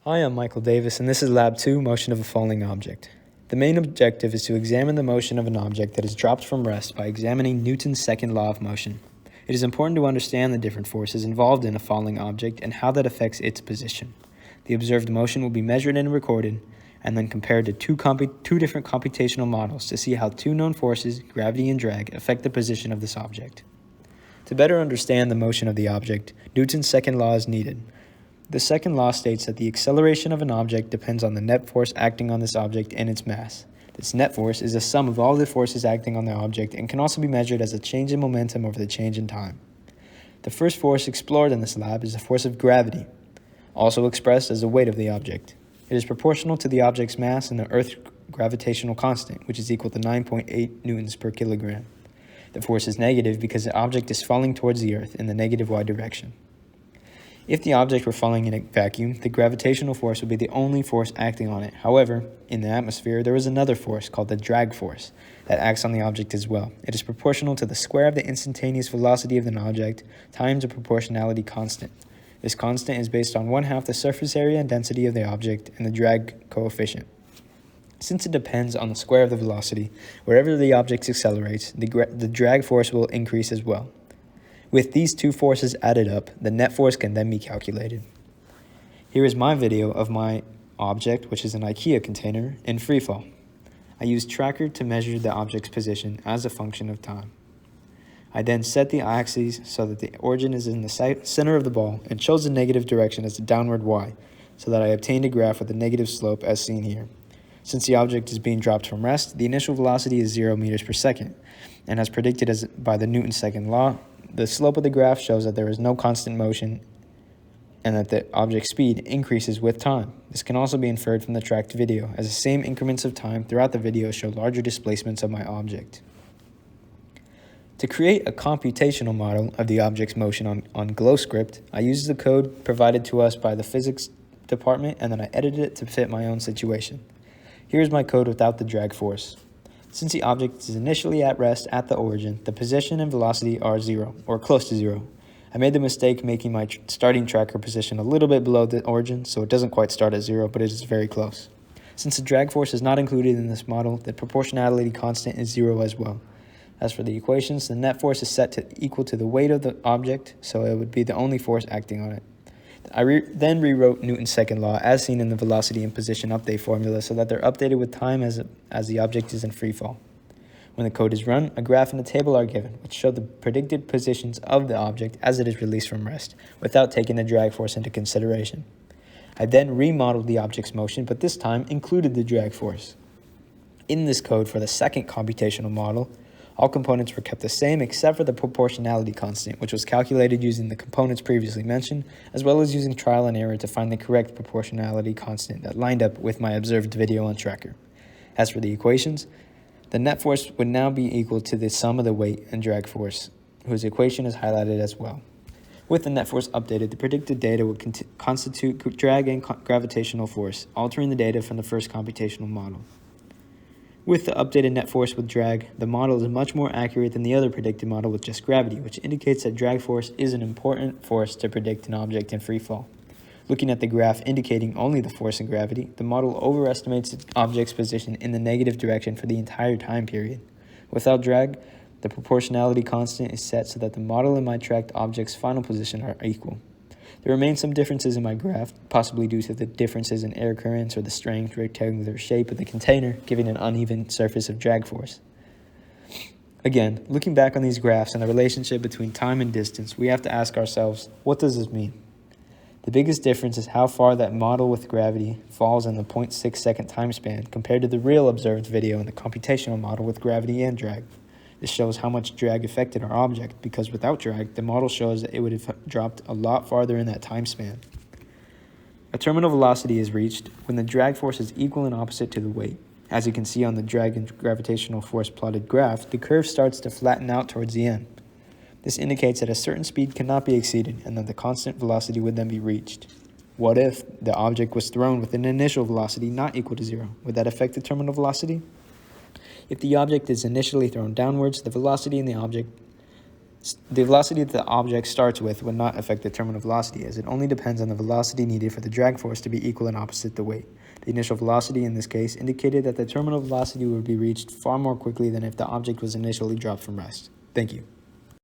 Hi, I'm Michael Davis, and this is Lab 2, Motion of a Falling Object. The main objective is to examine the motion of an object that is dropped from rest by examining Newton's second law of motion. It is important to understand the different forces involved in a falling object and how that affects its position. The observed motion will be measured and recorded, and then compared to two different computational models to see how two known forces, gravity and drag, affect the position of this object. To better understand the motion of the object, Newton's second law is needed. The second law states that the acceleration of an object depends on the net force acting on this object and its mass. This net force is the sum of all the forces acting on the object and can also be measured as a change in momentum over the change in time. The first force explored in this lab is the force of gravity, also expressed as the weight of the object. It is proportional to the object's mass and the Earth's gravitational constant, which is equal to 9.8 newtons per kilogram. The force is negative because the object is falling towards the Earth in the negative y direction. If the object were falling in a vacuum, the gravitational force would be the only force acting on it. However, in the atmosphere, there is another force called the drag force that acts on the object as well. It is proportional to the square of the instantaneous velocity of an object times a proportionality constant. This constant is based on 1/2 the surface area and density of the object and the drag coefficient. Since it depends on the square of the velocity, wherever the object accelerates, the drag force will increase as well. With these two forces added up, the net force can then be calculated. Here is my video of my object, which is an IKEA container, in freefall. I used tracker to measure the object's position as a function of time. I then set the axes so that the origin is in the center of the ball and chose the negative direction as the downward y, so that I obtained a graph with a negative slope as seen here. Since the object is being dropped from rest, the initial velocity is 0 meters per second, and as predicted by the Newton's second law, the slope of the graph shows that there is no constant motion and that the object's speed increases with time. This can also be inferred from the tracked video, as the same increments of time throughout the video show larger displacements of my object. To create a computational model of the object's motion on GlowScript, I used the code provided to us by the physics department, and then I edited it to fit my own situation. Here's my code without the drag force. Since the object is initially at rest at the origin, the position and velocity are 0, or close to 0. I made the mistake making my starting tracker position a little bit below the origin, so it doesn't quite start at 0, but it is very close. Since the drag force is not included in this model, the proportionality constant is 0 as well. As for the equations, the net force is set to equal to the weight of the object, so it would be the only force acting on it. I then rewrote Newton's second law as seen in the velocity and position update formula so that they're updated with time as the object is in free fall. When the code is run, a graph and a table are given, which show the predicted positions of the object as it is released from rest, without taking the drag force into consideration. I then remodeled the object's motion, but this time included the drag force. In this code for the second computational model, all components were kept the same except for the proportionality constant, which was calculated using the components previously mentioned, as well as using trial and error to find the correct proportionality constant that lined up with my observed video on tracker. As for the equations, the net force would now be equal to the sum of the weight and drag force, whose equation is highlighted as well. With the net force updated, the predicted data would constitute drag and gravitational force, altering the data from the first computational model. With the updated net force with drag, the model is much more accurate than the other predicted model with just gravity, which indicates that drag force is an important force to predict an object in free fall. Looking at the graph indicating only the force and gravity, the model overestimates the object's position in the negative direction for the entire time period. Without drag, the proportionality constant is set so that the model and my tracked object's final position are equal. There remain some differences in my graph, possibly due to the differences in air currents or the strange rectangular shape of the container, giving an uneven surface of drag force. Again, looking back on these graphs and the relationship between time and distance, we have to ask ourselves, what does this mean? The biggest difference is how far that model with gravity falls in the 0.6 second time span compared to the real observed video in the computational model with gravity and drag. This shows how much drag affected our object, because without drag, the model shows that it would have dropped a lot farther in that time span. A terminal velocity is reached when the drag force is equal and opposite to the weight. As you can see on the drag and gravitational force plotted graph, the curve starts to flatten out towards the end. This indicates that a certain speed cannot be exceeded and that the constant velocity would then be reached. What if the object was thrown with an initial velocity not equal to 0? Would that affect the terminal velocity? If the object is initially thrown downwards, the velocity in the object The velocity that the object starts with would not affect the terminal velocity, as it only depends on the velocity needed for the drag force to be equal and opposite the weight. The initial velocity in this case indicated that the terminal velocity would be reached far more quickly than if the object was initially dropped from rest. Thank you.